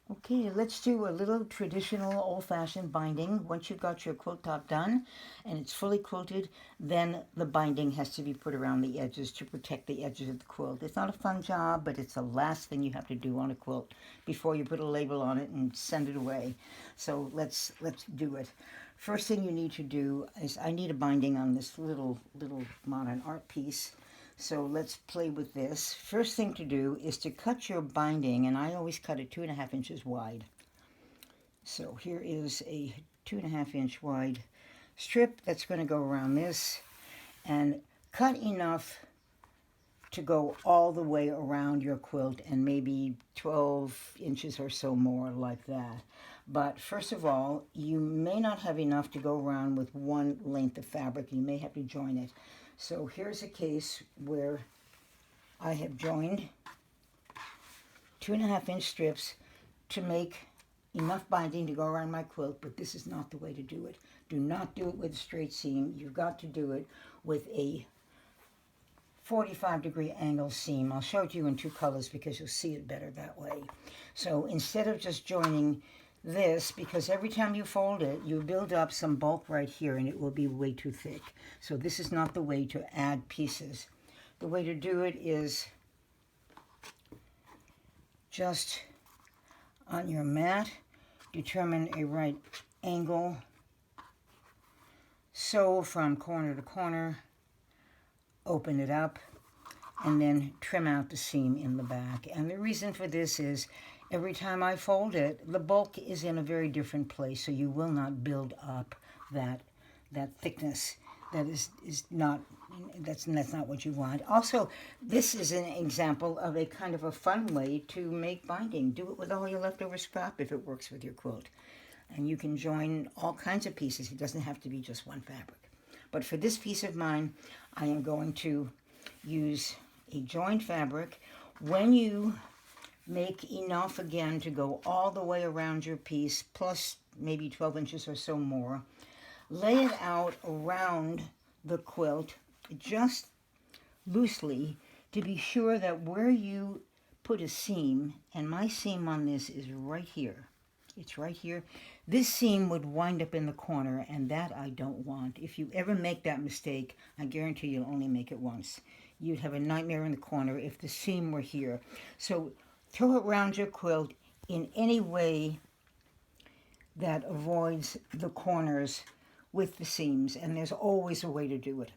Okay, let's do a little traditional old-fashioned binding. Once you've got your quilt top done and it's fully quilted, then the binding has to be put around the edges to protect the edges of the quilt. It's not a fun job, but it's the last thing you have to do on a quilt before you put a label on it and send it away. So let's do it. First thing you need to do is I need a binding on this little modern art piece. So let's play with this. First thing to do is to cut your binding, and I always cut it 2.5 inches wide. So here is a 2.5 inch wide strip that's going to go around this, and cut enough to go all the way around your quilt, and maybe 12 inches or so more, like that. But first of all, you may not have enough to go around with one length of fabric. You may have to join it. So here's a case where I have joined 2.5 inch strips to make enough binding to go around my quilt, but this is not the way to do it. Do not do it with a straight seam. You've got to do it with a 45-degree angle seam. I'll show it to you in two colors because you'll see it better that way. So instead of just joining this, because every time you fold it, you build up some bulk right here and it will be way too thick. So this is not the way to add pieces. The way to do it is just on your mat, determine a right angle, sew from corner to corner, open it up, and then trim out the seam in the back. And the reason for this is every time I fold it, the bulk is in a very different place, so you will not build up that thickness. That's not what you want. Also, this is an example of a kind of a fun way to make binding. Do it with all your leftover scrap if it works with your quilt. And you can join all kinds of pieces. It doesn't have to be just one fabric. But for this piece of mine, I am going to use a joined fabric. When you make enough again to go all the way around your piece, plus maybe 12 inches or so more, lay it out around the quilt just loosely to be sure that where you put a seam, and my seam on this is right here. It's right here. This seam would wind up in the corner, and that I don't want. If you ever make that mistake, I guarantee you'll only make it once. You'd have a nightmare in the corner if the seam were here. So throw it around your quilt in any way that avoids the corners with the seams, and there's always a way to do it.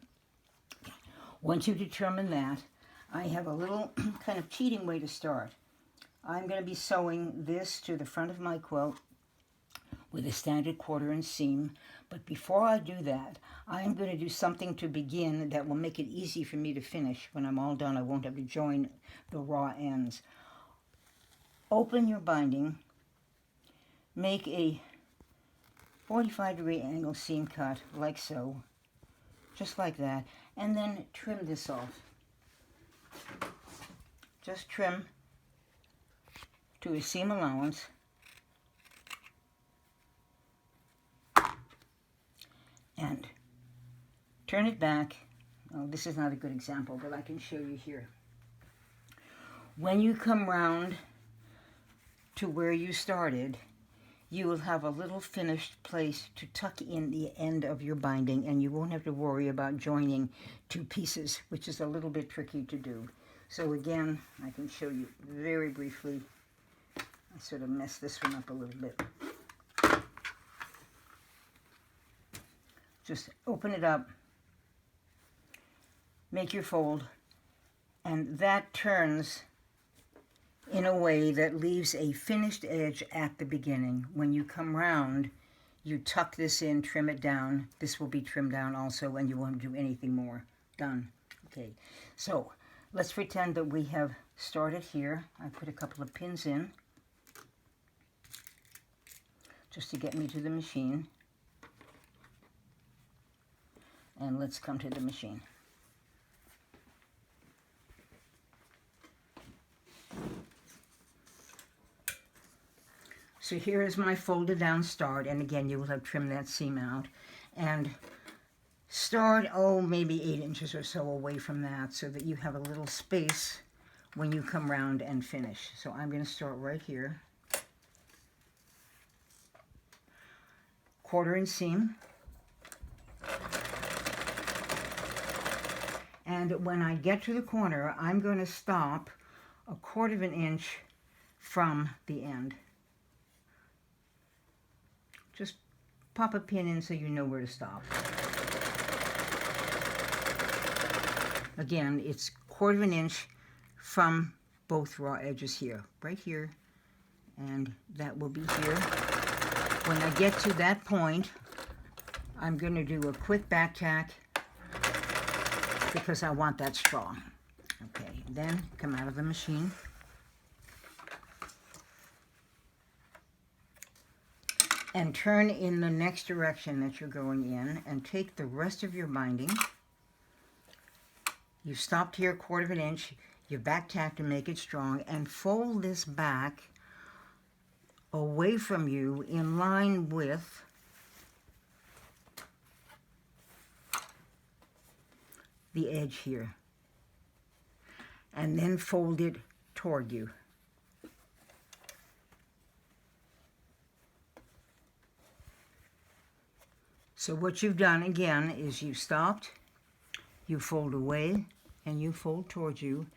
Once you determine that, I have a little kind of cheating way to start. I'm going to be sewing this to the front of my quilt with a standard 1/4 inch seam, but before I do that, I am going to do something to begin that will make it easy for me to finish. When I'm all done, I won't have to join the raw ends. Open your binding, make a 45-degree angle seam cut like so, just like that, and then trim this off. Just trim to a seam allowance, and turn it back. Oh, this is not a good example, but I can show you here. When you come round to where you started, you will have a little finished place to tuck in the end of your binding, and you won't have to worry about joining two pieces, which is a little bit tricky to do. So again, I can show you very briefly. I sort of messed this one up a little bit. Just open it up, make your fold, and that turns in a way that leaves a finished edge at the beginning. When you come round, you tuck this in, trim it down. This will be trimmed down also, and you won't do anything more. Done. Okay, so let's pretend that we have started here. I put a couple of pins in just to get me to the machine. And let's come to the machine. So here is my folded down start, and again you will have trimmed that seam out. And start, maybe 8 inches or so away from that, so that you have a little space when you come round and finish. So I'm going to start right here. 1/4 inch seam. And when I get to the corner, I'm going to stop 1/4 inch from the end. Just pop a pin in so you know where to stop. Again, it's 1/4 inch from both raw edges here, right here, and that will be here. When I get to that point, I'm going to do a quick back tack because I want that straw. Okay, then come out of the machine. And turn in the next direction that you're going in and take the rest of your binding. You stopped here 1/4 inch, you back tack to make it strong, and fold this back away from you in line with the edge here. And then fold it toward you. So what you've done again is you stopped, you fold away, and you fold towards you.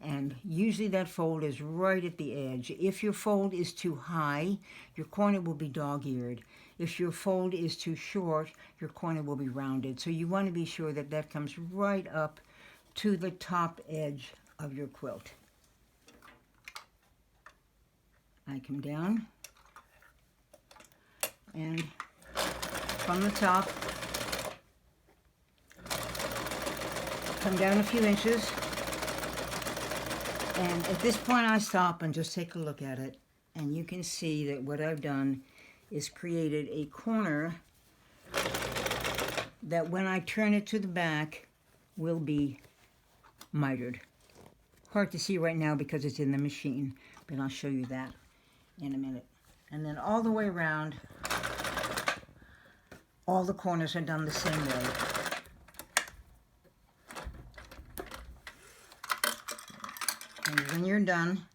And usually that fold is right at the edge. If your fold is too high, your corner will be dog-eared. If your fold is too short, your corner will be rounded. So you want to be sure that that comes right up to the top edge of your quilt. I come down, and from the top, come down a few inches, and at this point I stop and just take a look at it, and you can see that what I've done is created a corner that when I turn it to the back will be mitered. Hard to see right now because it's in the machine, but I'll show you that in a minute. And then all the way around, all the corners are done the same way. And when you're done,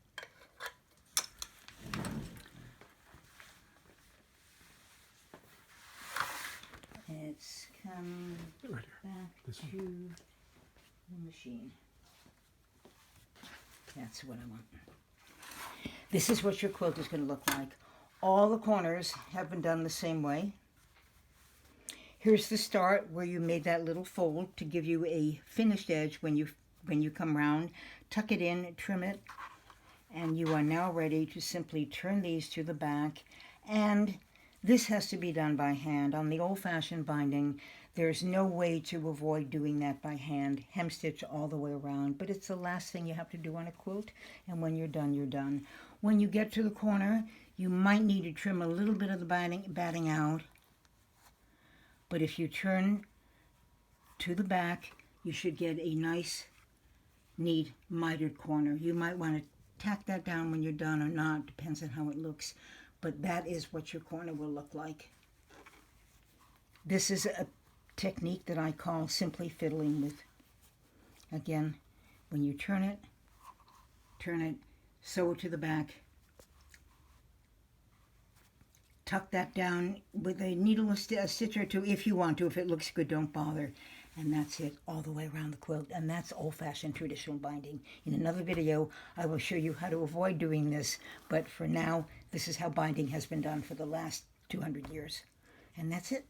it's coming back to the machine. That's what I want. This is what your quilt is going to look like. All the corners have been done the same way. Here's the start where you made that little fold to give you a finished edge when you come round. Tuck it in, trim it, and you are now ready to simply turn these to the back. And this has to be done by hand. On the old-fashioned binding, there's no way to avoid doing that by hand, hem stitch all the way around, but it's the last thing you have to do on a quilt, and when you're done, you're done. When you get to the corner, you might need to trim a little bit of the batting out, but if you turn to the back, you should get a nice, neat, mitered corner. You might want to tack that down when you're done or not, depends on how it looks, but that is what your corner will look like. This is a technique that I call simply fiddling with. Again, when you turn it, sew it to the back, tuck that down with a needle, a stitch or two if you want to. If it looks good, don't bother. And that's it all the way around the quilt. And that's old-fashioned traditional binding. In another video, I will show you how to avoid doing this. But for now, this is how binding has been done for the last 200 years. And that's it.